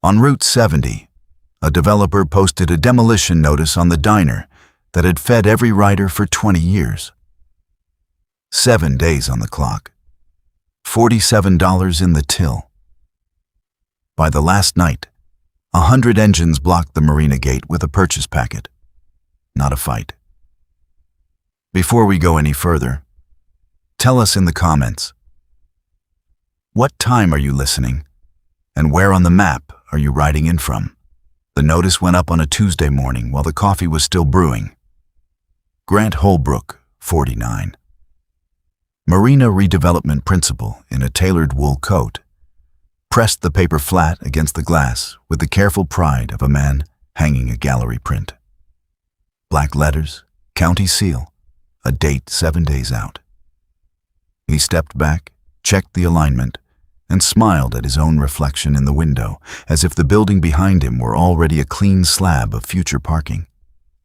On Route 70, a developer posted a demolition notice on the diner that had fed every rider for 20 years. 7 days on the clock. $47 in the till. By the last night, 100 engines blocked the marina gate with a purchase packet. Not a fight. Before we go any further, tell us in the comments, what time are you listening, and where on the map are you riding in from? The notice went up on a Tuesday morning while the coffee was still brewing. Grant Holbrook, 49. Marina redevelopment principal in a tailored wool coat, pressed the paper flat against the glass with the careful pride of a man hanging a gallery print. Black letters, county seal, a date 7 days out. He stepped back, checked the alignment, and smiled at his own reflection in the window, as if the building behind him were already a clean slab of future parking.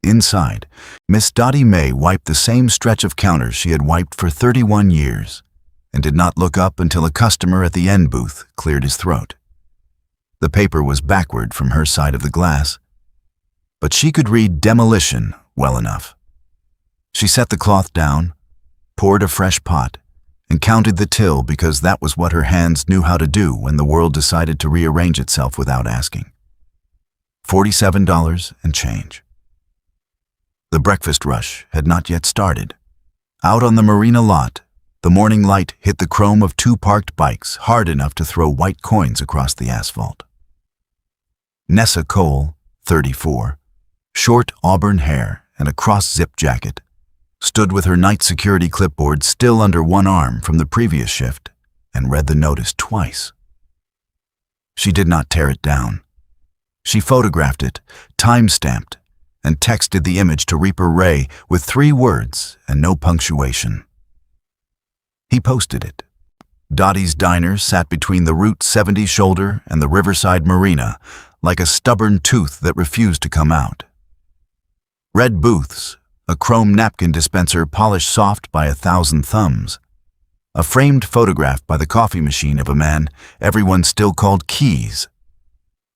Inside, Miss Dottie May wiped the same stretch of counters she had wiped for 31 years, and did not look up until a customer at the end booth cleared his throat. The paper was backward from her side of the glass, but she could read demolition well enough. She set the cloth down, poured a fresh pot, and counted the till because that was what her hands knew how to do when the world decided to rearrange itself without asking. $47 and change. The breakfast rush had not yet started. Out on the marina lot, the morning light hit the chrome of 2 parked bikes hard enough to throw white coins across the asphalt. Nessa Cole, 34, short auburn hair and a cross-zip jacket, stood with her night security clipboard still under one arm from the previous shift and read the notice twice. She did not tear it down. She photographed it, time-stamped, and texted the image to Reaper Ray with 3 words and no punctuation. He posted it. Dottie's diner sat between the Route 70 shoulder and the Riverside Marina like a stubborn tooth that refused to come out. Red booths, a chrome napkin dispenser polished soft by 1,000 thumbs, a framed photograph by the coffee machine of a man everyone still called Keys.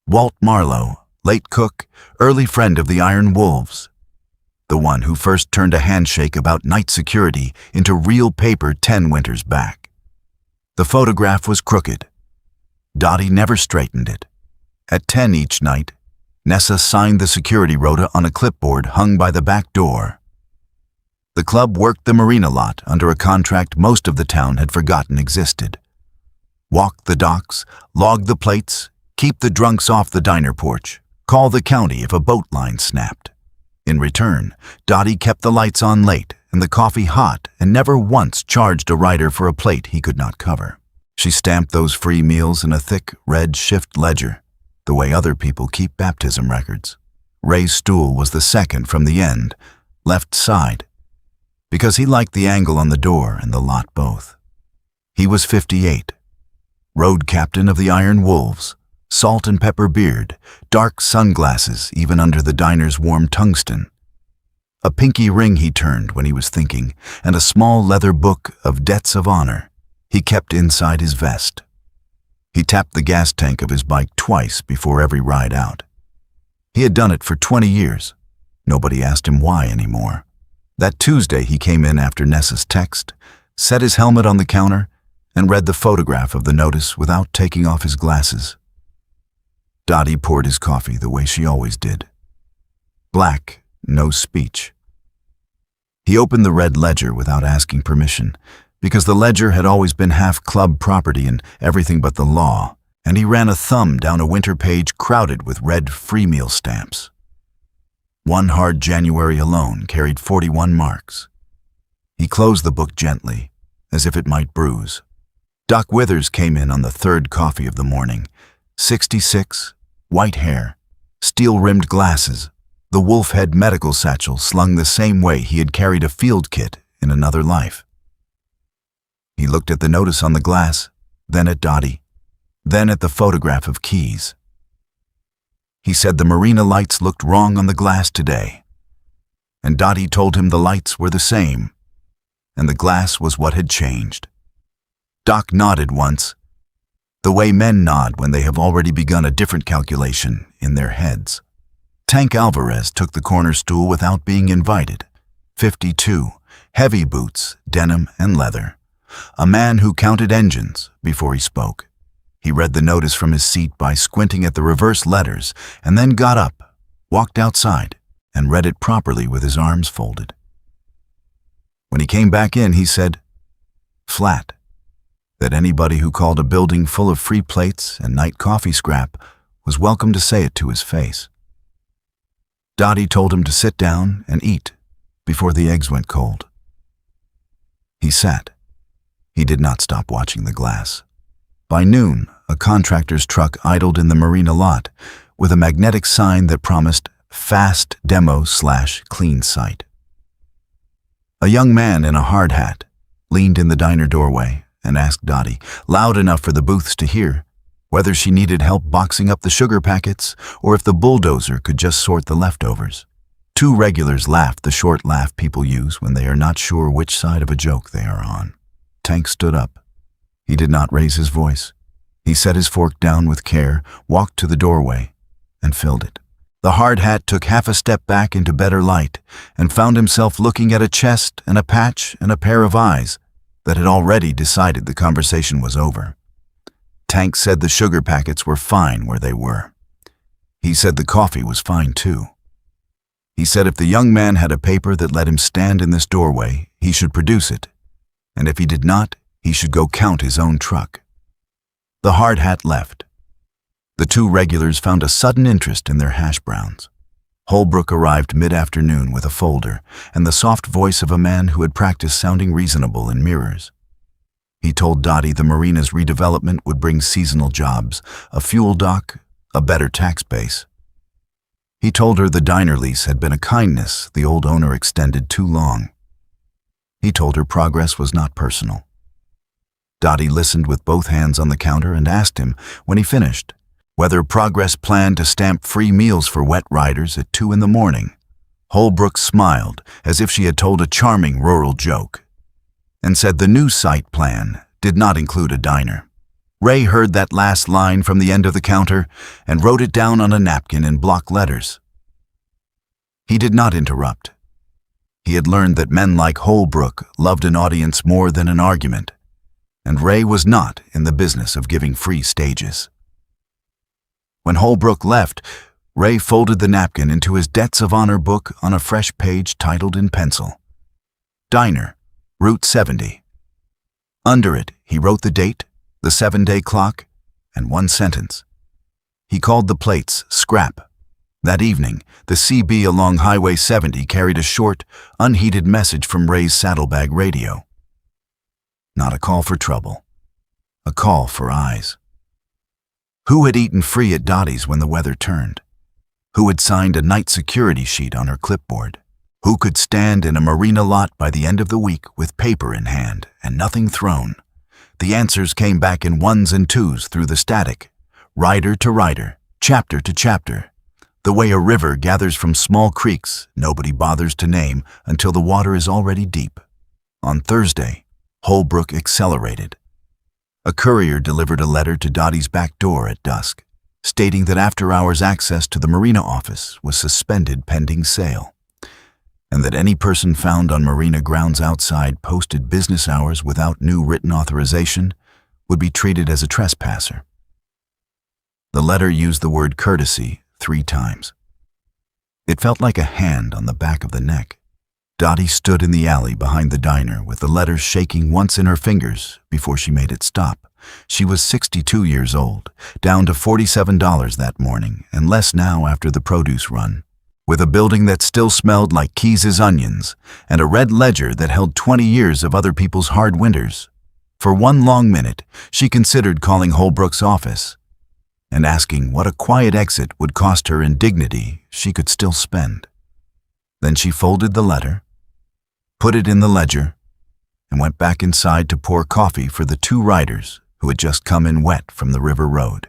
Walt Marlowe, late cook, early friend of the Iron Wolves, the one who first turned a handshake about night security into real paper 10 winters back. The photograph was crooked. Dottie never straightened it. At 10 each night, Nessa signed the security rota on a clipboard hung by the back door. The club worked the marina lot under a contract most of the town had forgotten existed. Walk the docks, log the plates, keep the drunks off the diner porch, call the county if a boat line snapped. In return, Dottie kept the lights on late and the coffee hot and never once charged a rider for a plate he could not cover. She stamped those free meals in a thick red shift ledger, the way other people keep baptism records. Ray's stool was the second from the end, left side, because he liked the angle on the door and the lot both. He was 58, road captain of the Iron Wolves, salt and pepper beard, dark sunglasses even under the diner's warm tungsten. A pinky ring he turned when he was thinking, and a small leather book of debts of honor he kept inside his vest. He tapped the gas tank of his bike twice before every ride out. He had done it for 20 years. Nobody asked him why anymore. That Tuesday he came in after Nessa's text, set his helmet on the counter, and read the photograph of the notice without taking off his glasses. Dottie poured his coffee the way she always did. Black, no speech. He opened the red ledger without asking permission, because the ledger had always been half club property and everything but the law, and he ran a thumb down a winter page crowded with red free meal stamps. One hard January alone carried 41 marks. He closed the book gently, as if it might bruise. Doc Withers came in on the 3rd coffee of the morning, 66, white hair, steel-rimmed glasses, the wolf head medical satchel slung the same way he had carried a field kit in another life. He looked at the notice on the glass, then at Dottie, then at the photograph of Keys. He said the marina lights looked wrong on the glass today, and Dottie told him the lights were the same, and the glass was what had changed. Doc nodded once, the way men nod when they have already begun a different calculation in their heads. Tank Alvarez took the corner stool without being invited. 52, heavy boots, denim and leather. A man who counted engines before he spoke. He read the notice from his seat by squinting at the reverse letters and then got up, walked outside, and read it properly with his arms folded. When he came back in, he said, flat, that anybody who called a building full of free plates and night coffee scrap was welcome to say it to his face. Dottie told him to sit down and eat before the eggs went cold. He sat. He did not stop watching the glass. By noon, a contractor's truck idled in the marina lot with a magnetic sign that promised fast demo/clean site. A young man in a hard hat leaned in the diner doorway and asked Dottie, loud enough for the booths to hear, whether she needed help boxing up the sugar packets or if the bulldozer could just sort the leftovers. Two regulars laughed the short laugh people use when they are not sure which side of a joke they are on. Tank stood up. He did not raise his voice. He set his fork down with care, walked to the doorway, and filled it. The hard hat took half a step back into better light and found himself looking at a chest and a patch and a pair of eyes that had already decided the conversation was over. Tank said the sugar packets were fine where they were. He said the coffee was fine too. He said if the young man had a paper that let him stand in this doorway, he should produce it, and if he did not, he should go count his own truck. The hard hat left. The two regulars found a sudden interest in their hash browns. Holbrook arrived mid-afternoon with a folder and the soft voice of a man who had practiced sounding reasonable in mirrors. He told Dottie the marina's redevelopment would bring seasonal jobs, a fuel dock, a better tax base. He told her the diner lease had been a kindness the old owner extended too long. He told her progress was not personal. Dottie listened with both hands on the counter and asked him, when he finished, whether Progress planned to stamp free meals for wet riders at 2 a.m. Holbrook smiled as if she had told a charming rural joke and said the new site plan did not include a diner. Ray heard that last line from the end of the counter and wrote it down on a napkin in block letters. He did not interrupt. He had learned that men like Holbrook loved an audience more than an argument, and Ray was not in the business of giving free stages. When Holbrook left, Ray folded the napkin into his Debts of Honor book on a fresh page titled in pencil, Diner, Route 70. Under it, he wrote the date, the 7-day clock, and one sentence. He called the plates scrap. That evening, the CB along Highway 70 carried a short, unheeded message from Ray's saddlebag radio. Not a call for trouble. A call for eyes. Who had eaten free at Dottie's when the weather turned? Who had signed a night security sheet on her clipboard? Who could stand in a marina lot by the end of the week with paper in hand and nothing thrown? The answers came back in ones and twos through the static, rider to rider, chapter to chapter. The way a river gathers from small creeks nobody bothers to name until the water is already deep. On Thursday, Holbrook accelerated. A courier delivered a letter to Dottie's back door at dusk, stating that after-hours access to the marina office was suspended pending sale, and that any person found on marina grounds outside posted business hours without new written authorization would be treated as a trespasser. The letter used the word courtesy 3 times. It felt like a hand on the back of the neck. Dottie stood in the alley behind the diner with the letter shaking once in her fingers before she made it stop. She was 62 years old, down to $47 that morning and less now after the produce run, with a building that still smelled like Keyes's onions and a red ledger that held 20 years of other people's hard winters. For one long minute, she considered calling Holbrook's office and asking what a quiet exit would cost her in dignity she could still spend. Then she folded the letter, put it in the ledger, and went back inside to pour coffee for the 2 riders who had just come in wet from the river road.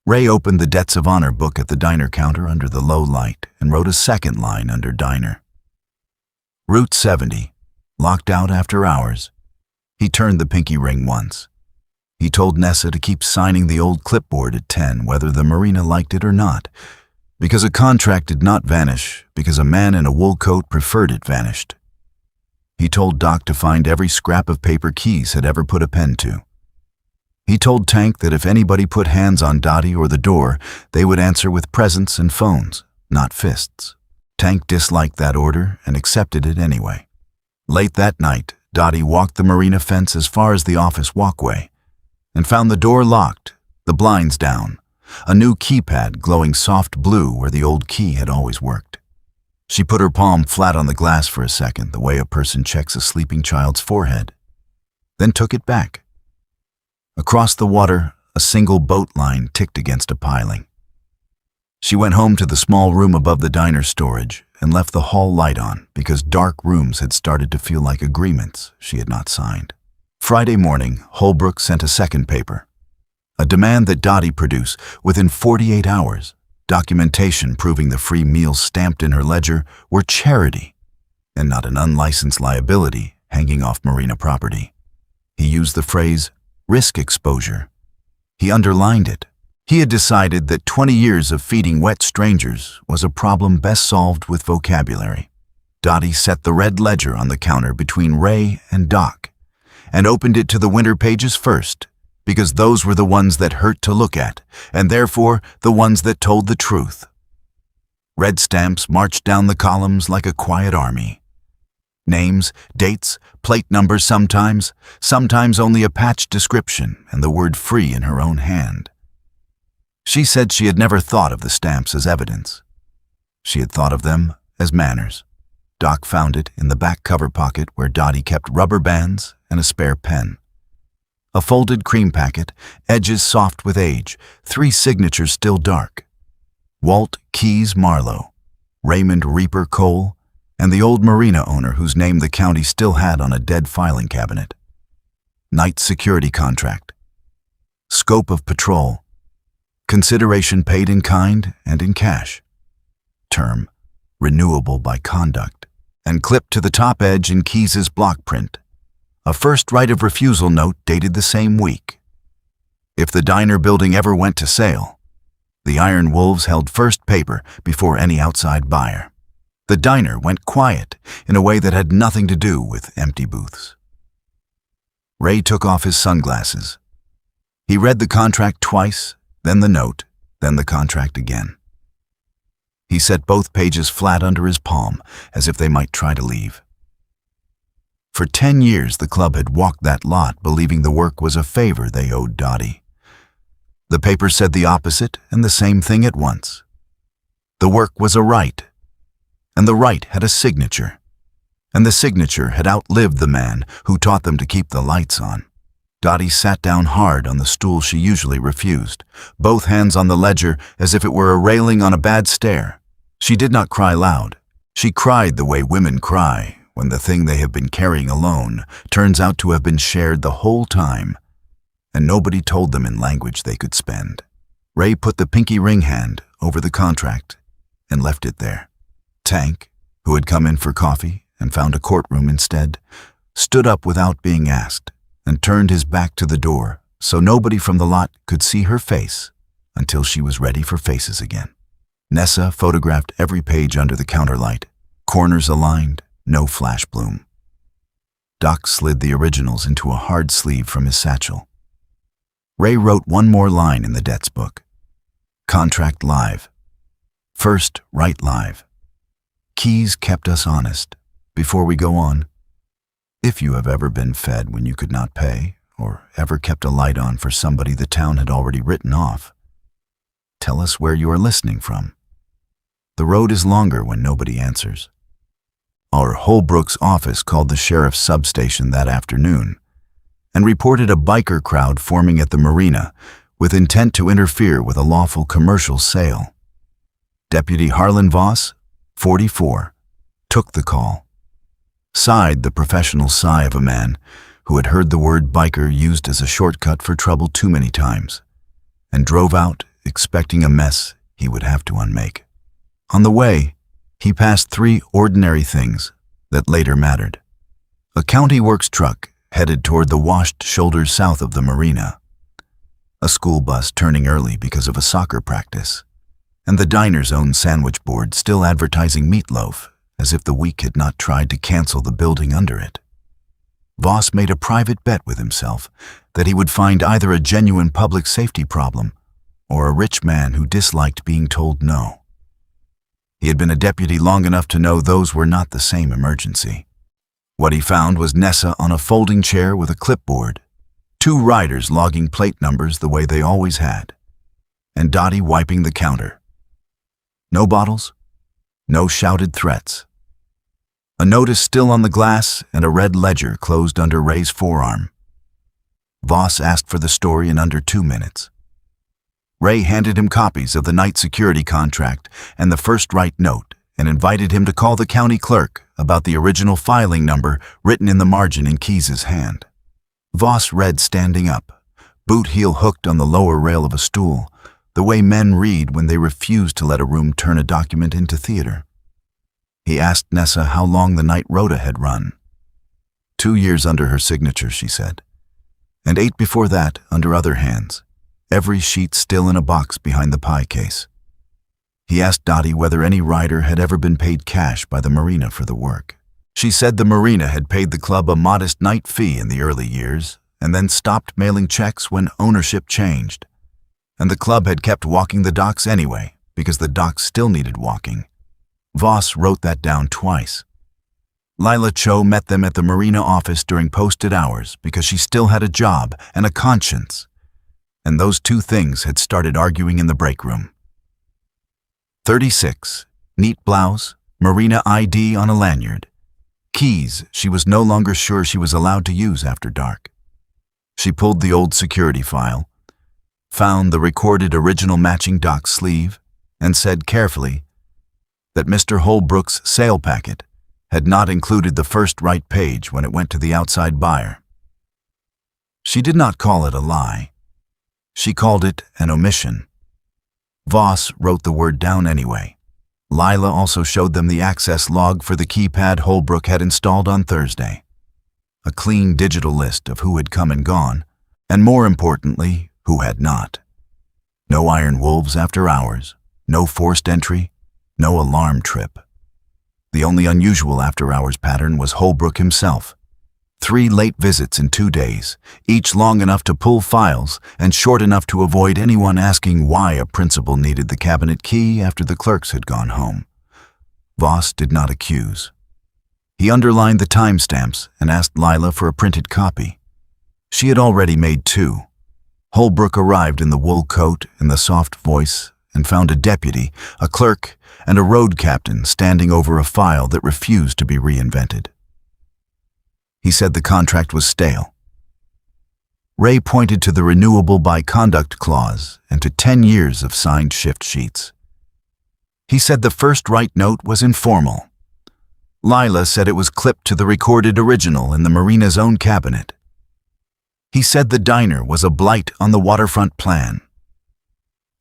Ray opened the Debts of Honor book at the diner counter under the low light and wrote a second line under diner. Route 70, locked out after hours. He turned the pinky ring once. He told Nessa to keep signing the old clipboard at 10 whether the marina liked it or not, because a contract did not vanish because a man in a wool coat preferred it vanished. He told Doc to find every scrap of paper Keys had ever put a pen to. He told Tank that if anybody put hands on Dottie or the door, they would answer with presents and phones, not fists. Tank disliked that order and accepted it anyway. Late that night, Dottie walked the marina fence as far as the office walkway and found the door locked, the blinds down, a new keypad glowing soft blue where the old key had always worked. She put her palm flat on the glass for a second, the way a person checks a sleeping child's forehead, then took it back. Across the water, a single boat line ticked against a piling. She went home to the small room above the diner storage and left the hall light on because dark rooms had started to feel like agreements she had not signed. Friday morning, Holbrook sent a second paper. A demand that Dottie produce, within 48 hours, documentation proving the free meals stamped in her ledger were charity and not an unlicensed liability hanging off marina property. He used the phrase, risk exposure. He underlined it. He had decided that 20 years of feeding wet strangers was a problem best solved with vocabulary. Dottie set the red ledger on the counter between Ray and Doc and opened it to the winter pages first, because those were the ones that hurt to look at, and therefore the ones that told the truth. Red stamps marched down the columns like a quiet army. Names, dates, plate numbers sometimes only a patched description and the word free in her own hand. She said she had never thought of the stamps as evidence. She had thought of them as manners. Doc found it in the back cover pocket where Dottie kept rubber bands and a spare pen. A folded cream packet, edges soft with age, 3 signatures still dark. Walt Keys Marlowe, Raymond Reaper Cole, and the old marina owner whose name the county still had on a dead filing cabinet. Night security contract. Scope of patrol. Consideration paid in kind and in cash. Term, renewable by conduct. And clipped to the top edge in Keys's block print, a first right of refusal note dated the same week. If the diner building ever went to sale, the Iron Wolves held first paper before any outside buyer. The diner went quiet in a way that had nothing to do with empty booths. Ray took off his sunglasses. He read the contract twice, then the note, then the contract again. He set both pages flat under his palm, as if they might try to leave. For 10 years the club had walked that lot, believing the work was a favor they owed Dottie. The paper said the opposite and the same thing at once. The work was a right, and the right had a signature, and the signature had outlived the man who taught them to keep the lights on. Dottie sat down hard on the stool she usually refused, both hands on the ledger as if it were a railing on a bad stare. She did not cry loud. She cried the way women cry when the thing they have been carrying alone turns out to have been shared the whole time, and nobody told them in language they could spend. Ray put the pinky ring hand over the contract and left it there. Tank, who had come in for coffee and found a courtroom instead, stood up without being asked and turned his back to the door so nobody from the lot could see her face until she was ready for faces again. Nessa photographed every page under the counterlight, corners aligned, no flash bloom. Doc slid the originals into a hard sleeve from his satchel. Ray wrote one more line in the debts book. Contract live. First, write live. Keys kept us honest. Before we go on, if you have ever been fed when you could not pay, or ever kept a light on for somebody the town had already written off, tell us where you are listening from. The road is longer when nobody answers. Our Holbrook's office called the sheriff's substation that afternoon and reported a biker crowd forming at the marina with intent to interfere with a lawful commercial sale. Deputy Harlan Voss, 44, took the call. Sighed the professional sigh of a man who had heard the word biker used as a shortcut for trouble too many times, and drove out expecting a mess he would have to unmake. On the way, he passed 3 ordinary things that later mattered. A county works truck headed toward the washed shoulders south of the marina. a school bus turning early because of a soccer practice, and the diner's own sandwich board still advertising meatloaf as if the week had not tried to cancel the building under it. Voss made a private bet with himself that he would find either a genuine public safety problem or a rich man who disliked being told no. He had been a deputy long enough to know those were not the same emergency. What he found was Nessa on a folding chair with a clipboard, 2 riders logging plate numbers the way they always had, and Dottie wiping the counter. No bottles, no shouted threats. A notice still on the glass and a red ledger closed under Ray's forearm. Voss asked for the story in under 2 minutes. Ray handed him copies of the night security contract and the first right note and invited him to call the county clerk about the original filing number written in the margin in Keyes's hand. Voss read standing up, boot heel hooked on the lower rail of a stool, the way men read when they refuse to let a room turn a document into theater. He asked Nessa how long the night rota had run. 2 years under her signature, she said, and 8 before that under other hands, every sheet still in a box behind the pie case. He asked Dottie whether any rider had ever been paid cash by the marina for the work. She said the marina had paid the club a modest night fee in the early years and then stopped mailing checks when ownership changed. And the club had kept walking the docks anyway because the docks still needed walking. Voss wrote that down twice. Lila Cho met them at the marina office during posted hours because she still had a job and a conscience, and those 2 things had started arguing in the break room. 36, neat blouse, marina ID on a lanyard. Keys she was no longer sure she was allowed to use after dark. She pulled the old security file, found the recorded original matching dock sleeve, and said carefully that Mr. Holbrook's sale packet had not included the first right page when it went to the outside buyer. She did not call it a lie. She called it an omission. Voss wrote the word down anyway. Lila also showed them the access log for the keypad Holbrook had installed on Thursday. A clean digital list of who had come and gone, and more importantly, who had not. No iron wolves after hours, no forced entry, no alarm trip. The only unusual after-hours pattern was Holbrook himself. 3 late visits in 2 days, each long enough to pull files and short enough to avoid anyone asking why a principal needed the cabinet key after the clerks had gone home. Voss did not accuse. He underlined the timestamps and asked Lila for a printed copy. She had already made 2. Holbrook arrived in the wool coat and the soft voice and found a deputy, a clerk, and a road captain standing over a file that refused to be reinvented. He said the contract was stale. Ray pointed to the renewable by conduct clause and to 10 years of signed shift sheets. He said the first right note was informal. Lila said it was clipped to the recorded original in the marina's own cabinet. He said the diner was a blight on the waterfront plan.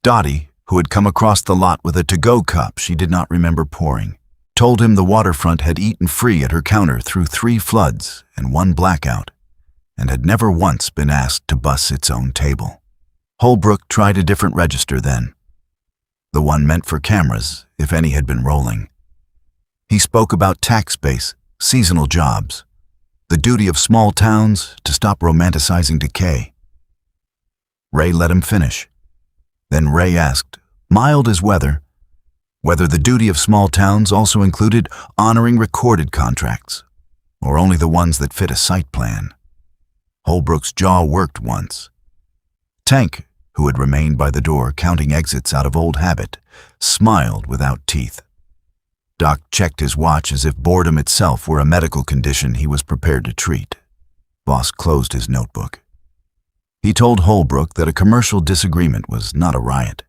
Dottie, who had come across the lot with a to-go cup she did not remember pouring, told him the waterfront had eaten free at her counter through 3 floods and 1 blackout, and had never once been asked to bus its own table. Holbrook tried a different register then, the one meant for cameras, if any had been rolling. He spoke about tax base, seasonal jobs, the duty of small towns to stop romanticizing decay. Ray let him finish. Then Ray asked, mild as weather, whether the duty of small towns also included honoring recorded contracts, or only the ones that fit a site plan. Holbrook's jaw worked once. Tank, who had remained by the door counting exits out of old habit, smiled without teeth. Doc checked his watch as if boredom itself were a medical condition he was prepared to treat. Voss closed his notebook. He told Holbrook that a commercial disagreement was not a riot,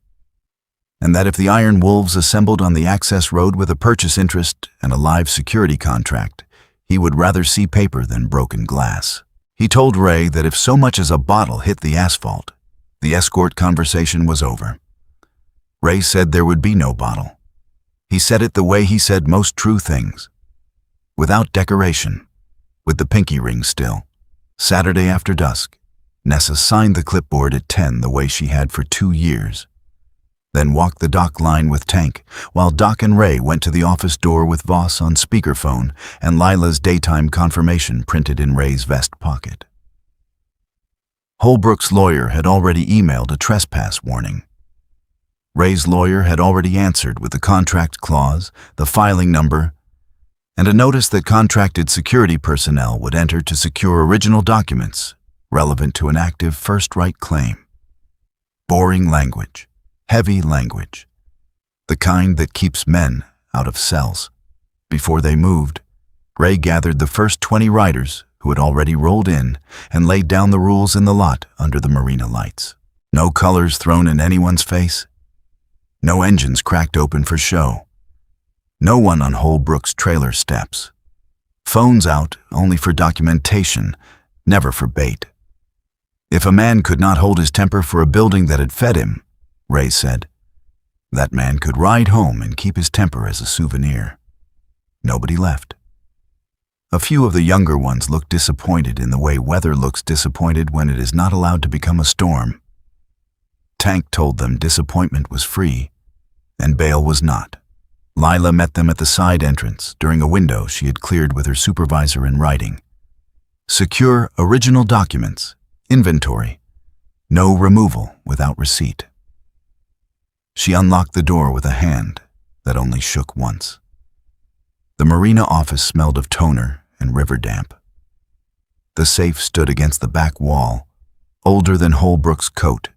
and that if the Iron Wolves assembled on the access road with a purchase interest and a live security contract, he would rather see paper than broken glass. He told Ray that if so much as a bottle hit the asphalt, the escort conversation was over. Ray said there would be no bottle. He said it the way he said most true things. Without decoration, with the pinky ring still, Saturday after dusk, Nessa signed the clipboard at 10 the way she had for 2 years. Then walked the dock line with Tank, while Doc and Ray went to the office door with Voss on speakerphone and Lila's daytime confirmation printed in Ray's vest pocket. Holbrook's lawyer had already emailed a trespass warning. Ray's lawyer had already answered with the contract clause, the filing number, and a notice that contracted security personnel would enter to secure original documents relevant to an active first right claim. Boring language, heavy language, the kind that keeps men out of cells. Before they moved, Ray gathered the first 20 riders who had already rolled in and laid down the rules in the lot under the marina lights. No colors thrown in anyone's face. No engines cracked open for show. No one on Holbrook's trailer steps. Phones out only for documentation, never for bait. If a man could not hold his temper for a building that had fed him, Ray said, that man could ride home and keep his temper as a souvenir. Nobody left. A few of the younger ones looked disappointed in the way weather looks disappointed when it is not allowed to become a storm. Tank told them disappointment was free, and bail was not. Lila met them at the side entrance during a window she had cleared with her supervisor in writing. Secure original documents, inventory, no removal without receipt. She unlocked the door with a hand that only shook once. The marina office smelled of toner and river damp. The safe stood against the back wall, older than Holbrook's coat,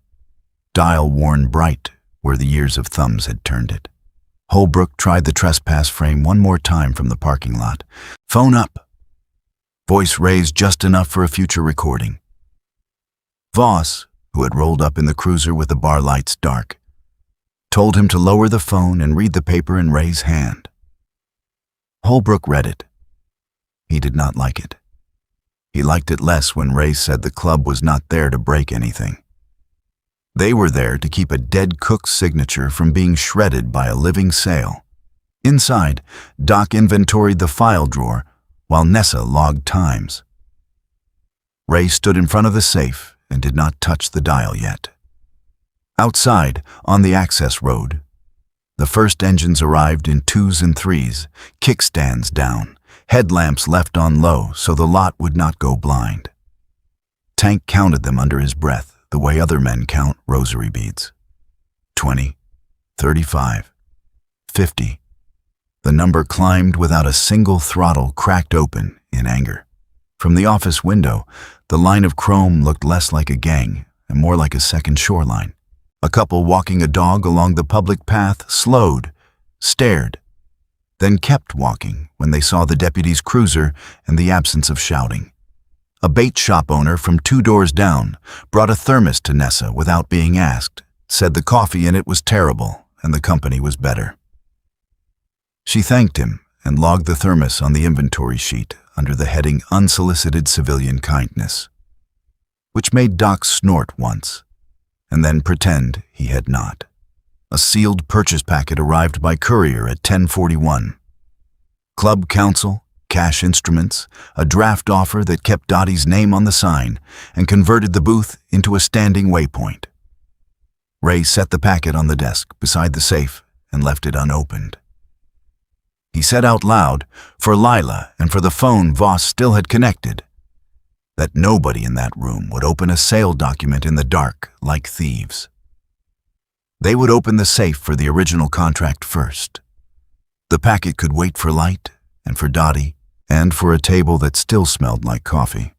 dial worn bright where the years of thumbs had turned it. Holbrook tried the trespass frame one more time from the parking lot. Phone up. Voice raised just enough for a future recording. Voss, who had rolled up in the cruiser with the bar lights dark, told him to lower the phone and read the paper in Ray's hand. Holbrook read it. He did not like it. He liked it less when Ray said the club was not there to break anything. They were there to keep a dead cook's signature from being shredded by a living sale. Inside, Doc inventoried the file drawer while Nessa logged times. Ray stood in front of the safe and did not touch the dial yet. Outside, on the access road, the first engines arrived in 2s and 3s, kickstands down, headlamps left on low so the lot would not go blind. Tank counted them under his breath, the way other men count rosary beads. 20, 35, 50. The number climbed without a single throttle cracked open in anger. From the office window, the line of chrome looked less like a gang and more like a second shoreline. A couple walking a dog along the public path slowed, stared, then kept walking when they saw the deputy's cruiser and the absence of shouting. A bait shop owner from 2 doors down brought a thermos to Nessa without being asked, said the coffee in it was terrible and the company was better. She thanked him and logged the thermos on the inventory sheet under the heading Unsolicited Civilian Kindness, which made Doc snort once, and then pretend he had not. A sealed purchase packet arrived by courier at 10:41. Club counsel, cash instruments, a draft offer that kept Dottie's name on the sign and converted the booth into a standing waypoint. Ray set the packet on the desk beside the safe and left it unopened. He said out loud, for Lila and for the phone Voss still had connected, that nobody in that room would open a sale document in the dark like thieves. They would open the safe for the original contract first. The packet could wait for Light and for Dottie and for a table that still smelled like coffee.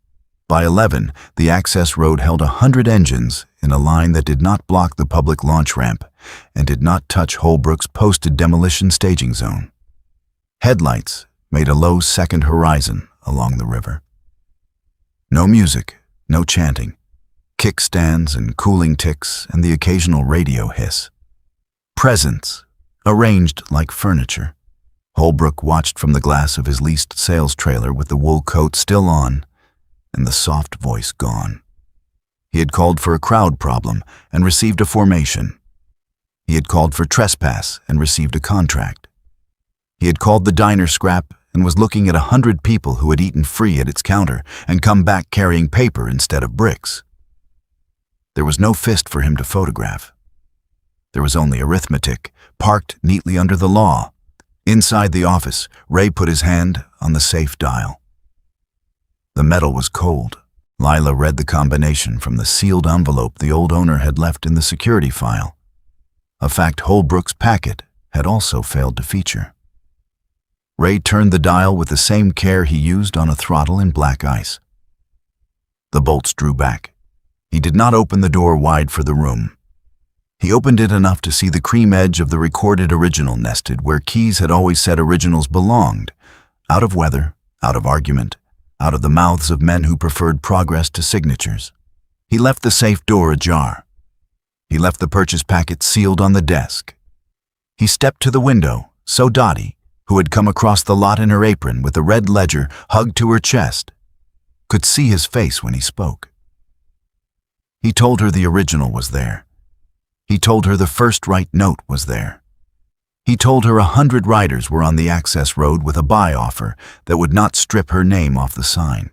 By 11, the access road held 100 engines in a line that did not block the public launch ramp and did not touch Holbrook's posted demolition staging zone. Headlights made a low second horizon along the river. No music, no chanting, kickstands and cooling ticks and the occasional radio hiss. Presents, arranged like furniture. Holbrook watched from the glass of his leased sales trailer with the wool coat still on and the soft voice gone. He had called for a crowd problem and received a formation. He had called for trespass and received a contract. He had called the diner scrap and was looking at 100 people who had eaten free at its counter and come back carrying paper instead of bricks. There was no fist for him to photograph. There was only arithmetic, parked neatly under the law. Inside the office, Ray put his hand on the safe dial. The metal was cold. Lila read the combination from the sealed envelope the old owner had left in the security file, a fact Holbrook's packet had also failed to feature. Ray turned the dial with the same care he used on a throttle in black ice. The bolts drew back. He did not open the door wide for the room. He opened it enough to see the cream edge of the recorded original nested where Keyes had always said originals belonged, out of weather, out of argument, out of the mouths of men who preferred progress to signatures. He left the safe door ajar. He left the purchase packet sealed on the desk. He stepped to the window, so Dottie, who had come across the lot in her apron with a red ledger hugged to her chest, could see his face when he spoke. He told her the original was there. He told her the first right note was there. He told her 100 riders were on the access road with a buy offer that would not strip her name off the sign.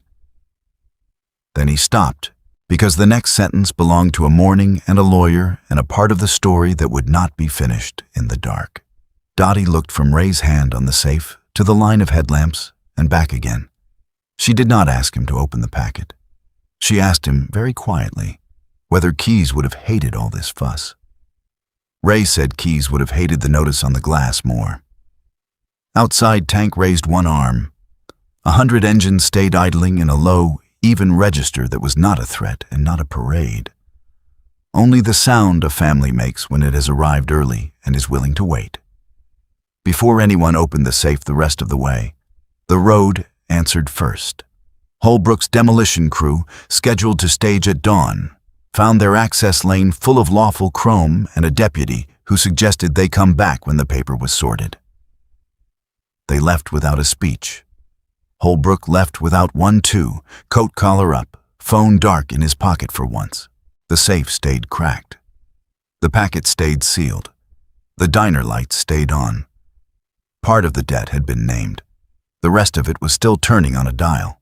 Then he stopped, because the next sentence belonged to a morning and a lawyer and a part of the story that would not be finished in the dark. Dottie looked from Ray's hand on the safe to the line of headlamps and back again. She did not ask him to open the packet. She asked him very quietly whether Keyes would have hated all this fuss. Ray said Keyes would have hated the notice on the glass more. Outside, Tank raised one arm. 100 engines stayed idling in a low, even register that was not a threat and not a parade. Only the sound a family makes when it has arrived early and is willing to wait. Before anyone opened the safe the rest of the way, the road answered first. Holbrook's demolition crew, scheduled to stage at dawn, found their access lane full of lawful chrome and a deputy who suggested they come back when the paper was sorted. They left without a speech. Holbrook left without one too, coat collar up, phone dark in his pocket for once. The safe stayed cracked. The packet stayed sealed. The diner lights stayed on. Part of the debt had been named. The rest of it was still turning on a dial.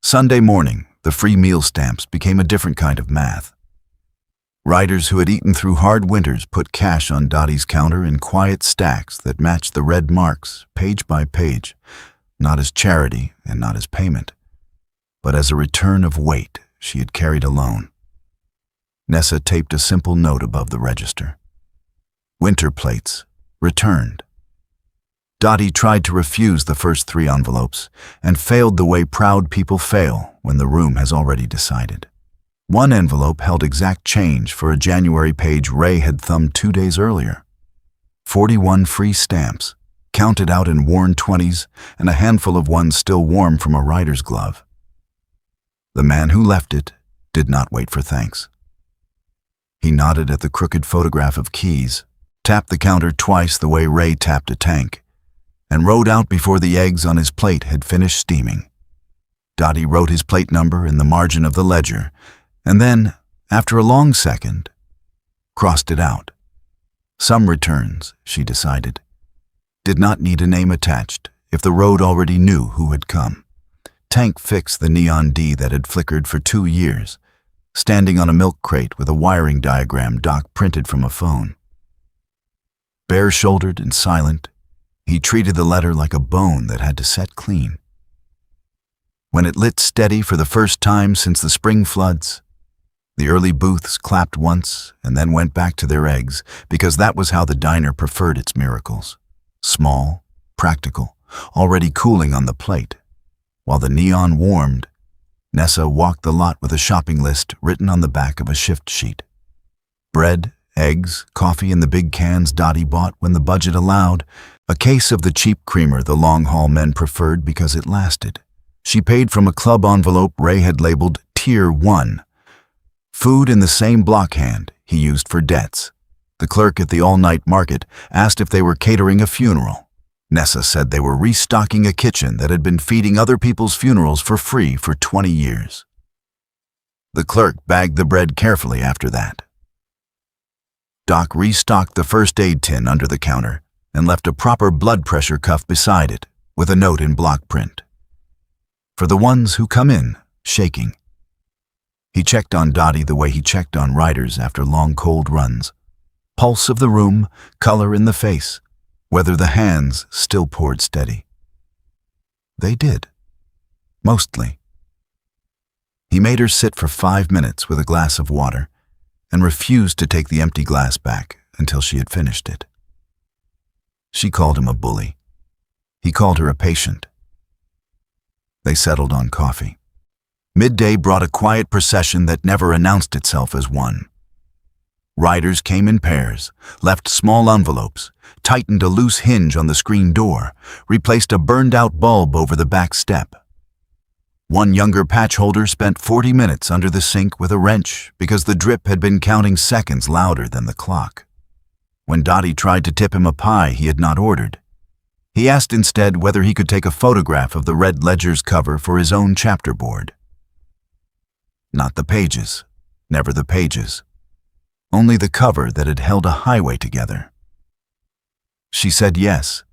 Sunday morning, the free meal stamps became a different kind of math. Riders who had eaten through hard winters put cash on Dottie's counter in quiet stacks that matched the red marks, page by page, not as charity and not as payment, but as a return of weight she had carried alone. Nessa taped a simple note above the register. Winter plates, returned. Dottie tried to refuse the first 3 envelopes and failed the way proud people fail when the room has already decided. One envelope held exact change for a January page Ray had thumbed 2 days earlier. 41 free stamps, counted out in worn 20s and a handful of ones still warm from a rider's glove. The man who left it did not wait for thanks. He nodded at the crooked photograph of Keyes, tapped the counter twice the way Ray tapped a tank, and rode out before the eggs on his plate had finished steaming. Dottie wrote his plate number in the margin of the ledger, and then, after a long second, crossed it out. Some returns, she decided, did not need a name attached if the road already knew who had come. Tank fixed the neon D that had flickered for 2 years, standing on a milk crate with a wiring diagram Doc printed from a phone. Bare-shouldered and silent, he treated the letter like a bone that had to set clean. When it lit steady for the first time since the spring floods, the early booths clapped once and then went back to their eggs because that was how the diner preferred its miracles. Small, practical, already cooling on the plate. While the neon warmed, Nessa walked the lot with a shopping list written on the back of a shift sheet. Bread, eggs, coffee in the big cans Dottie bought when the budget allowed, a case of the cheap creamer the long-haul men preferred because it lasted. She paid from a club envelope Ray had labeled Tier 1. Food in the same block hand he used for debts. The clerk at the all-night market asked if they were catering a funeral. Nessa said they were restocking a kitchen that had been feeding other people's funerals for free for 20 years. The clerk bagged the bread carefully after that. Doc restocked the first aid tin under the counter and left a proper blood pressure cuff beside it with a note in block print. For the ones who come in, shaking. He checked on Dottie the way he checked on riders after long cold runs. Pulse of the room, color in the face, whether the hands still poured steady. They did. Mostly. He made her sit for 5 minutes with a glass of water and refused to take the empty glass back until she had finished it. She called him a bully. He called her a patient. They settled on coffee. Midday brought a quiet procession that never announced itself as one. Riders came in pairs, left small envelopes, tightened a loose hinge on the screen door, replaced a burned-out bulb over the back step. One younger patch holder spent 40 minutes under the sink with a wrench because the drip had been counting seconds louder than the clock. When Dottie tried to tip him a pie he had not ordered, he asked instead whether he could take a photograph of the red ledger's cover for his own chapter board. Not the pages, never the pages. Only the cover that had held a highway together. She said yes.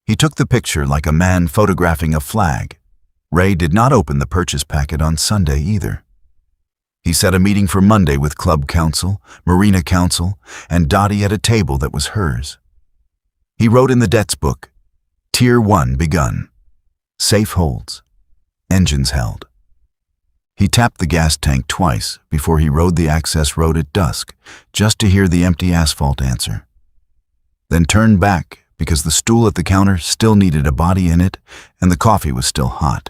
He took the picture like a man photographing a flag. Ray did not open the purchase packet on Sunday either. He set a meeting for Monday with club council, marina council, and Dottie at a table that was hers. He wrote in the debts book, Tier 1 begun. Safe holds. Engines held. He tapped the gas tank twice before he rode the access road at dusk, just to hear the empty asphalt answer. Then turned back because the stool at the counter still needed a body in it and the coffee was still hot.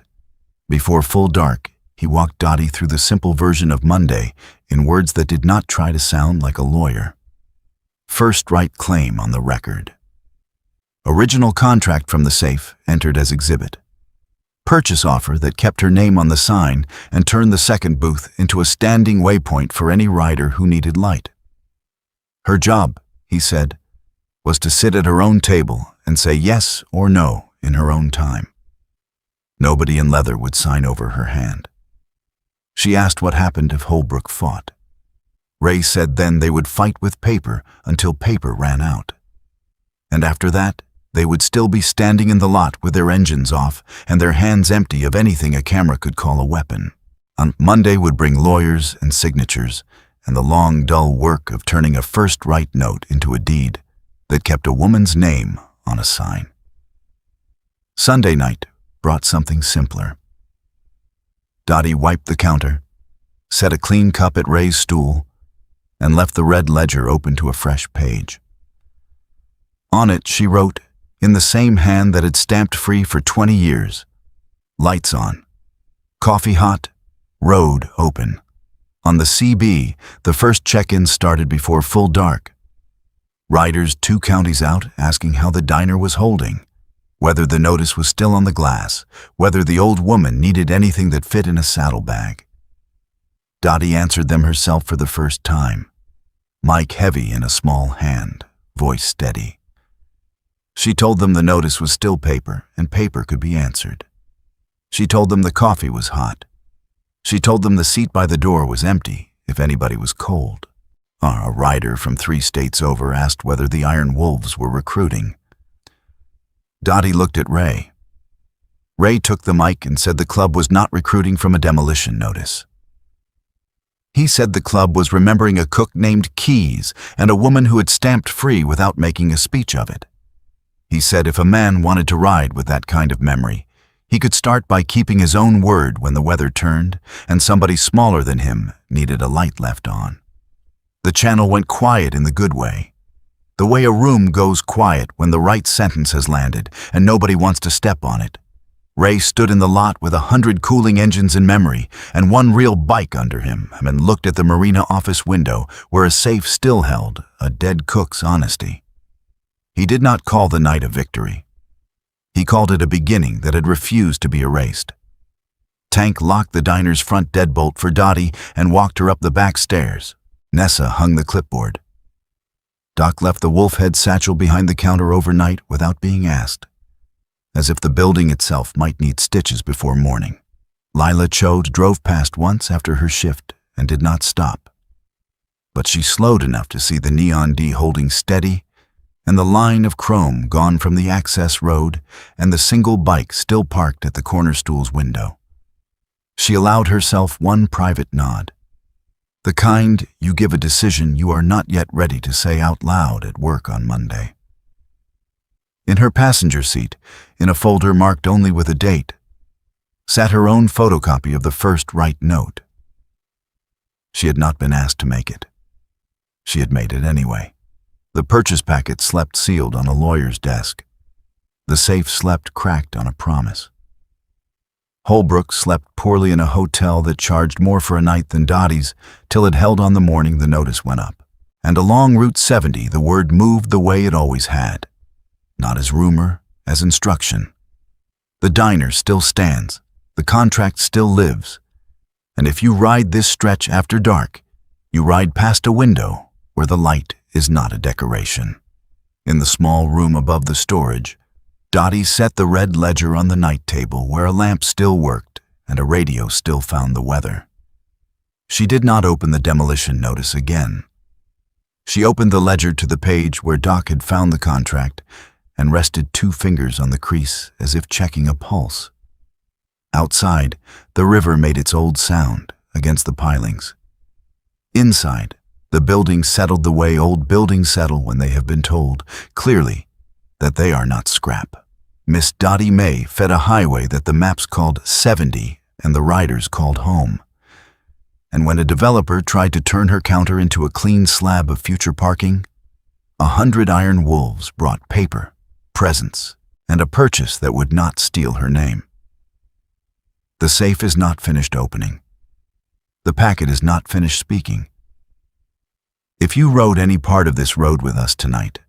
Before full dark, he walked Dottie through the simple version of Monday in words that did not try to sound like a lawyer. First right claim on the record. Original contract from the safe entered as exhibit. Purchase offer that kept her name on the sign and turned the second booth into a standing waypoint for any rider who needed light. Her job, he said, was to sit at her own table and say yes or no in her own time. Nobody in leather would sign over her hand. She asked what happened if Holbrook fought. Ray said then they would fight with paper until paper ran out. And after that, they would still be standing in the lot with their engines off and their hands empty of anything a camera could call a weapon. On Monday would bring lawyers and signatures and the long, dull work of turning a first right note into a deed that kept a woman's name on a sign. Sunday night brought something simpler. Dottie wiped the counter, set a clean cup at Ray's stool, and left the red ledger open to a fresh page. On it she wrote, in the same hand that had stamped free for 20 years, lights on, coffee hot, road open. On the CB, the first check-in started before full dark. Riders 2 counties out asking how the diner was holding, whether the notice was still on the glass, whether the old woman needed anything that fit in a saddlebag. Dottie answered them herself for the first time, mic heavy in a small hand, voice steady. She told them the notice was still paper and paper could be answered. She told them the coffee was hot. She told them the seat by the door was empty if anybody was cold. A rider from 3 states over asked whether the Iron Wolves were recruiting. Dottie looked at Ray. Ray took the mic and said the club was not recruiting from a demolition notice. He said the club was remembering a cook named Keys and a woman who had stamped free without making a speech of it. He said if a man wanted to ride with that kind of memory, he could start by keeping his own word when the weather turned and somebody smaller than him needed a light left on. The channel went quiet in the good way. The way a room goes quiet when the right sentence has landed and nobody wants to step on it. Ray stood in the lot with 100 cooling engines in memory and 1 real bike under him and looked at the marina office window where a safe still held a dead cook's honesty. He did not call the night a victory. He called it a beginning that had refused to be erased. Tank locked the diner's front deadbolt for Dottie and walked her up the back stairs. Nessa hung the clipboard. Doc left the wolf-head satchel behind the counter overnight without being asked, as if the building itself might need stitches before morning. Lila Chode drove past once after her shift and did not stop. But she slowed enough to see the neon D holding steady and the line of chrome gone from the access road and the single bike still parked at the corner stool's window. She allowed herself 1 private nod. The kind you give a decision you are not yet ready to say out loud at work on Monday. In her passenger seat, in a folder marked only with a date, sat her own photocopy of the first right note. She had not been asked to make it. She had made it anyway. The purchase packet slept sealed on a lawyer's desk. The safe slept cracked on a promise. Holbrook slept poorly in a hotel that charged more for a night than Dottie's till it held on the morning the notice went up. And along Route 70 the word moved the way it always had. Not as rumor, as instruction. The diner still stands. The contract still lives. And if you ride this stretch after dark, you ride past a window where the light is not a decoration. In the small room above the storage, Dottie set the red ledger on the night table where a lamp still worked and a radio still found the weather. She did not open the demolition notice again. She opened the ledger to the page where Doc had found the contract and rested 2 fingers on the crease as if checking a pulse. Outside, the river made its old sound against the pilings. Inside, the buildings settled the way old buildings settle when they have been told, clearly, that they are not scrap. Miss Dottie May fed a highway that the maps called 70 and the riders called home. And when a developer tried to turn her counter into a clean slab of future parking, 100 iron wolves brought paper, presents, and a purchase that would not steal her name. The safe is not finished opening. The packet is not finished speaking. If you rode any part of this road with us tonight,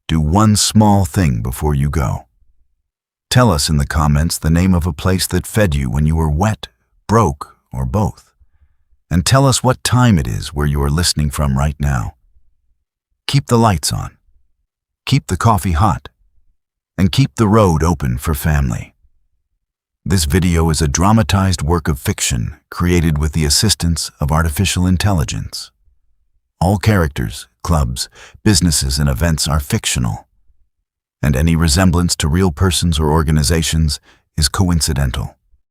do one small thing before you go. Tell us in the comments the name of a place that fed you when you were wet, broke, or both. And tell us what time it is where you are listening from right now. Keep the lights on. Keep the coffee hot. And keep the road open for family. This video is a dramatized work of fiction created with the assistance of artificial intelligence. All characters, clubs, businesses, and events are fictional, and any resemblance to real persons or organizations is coincidental.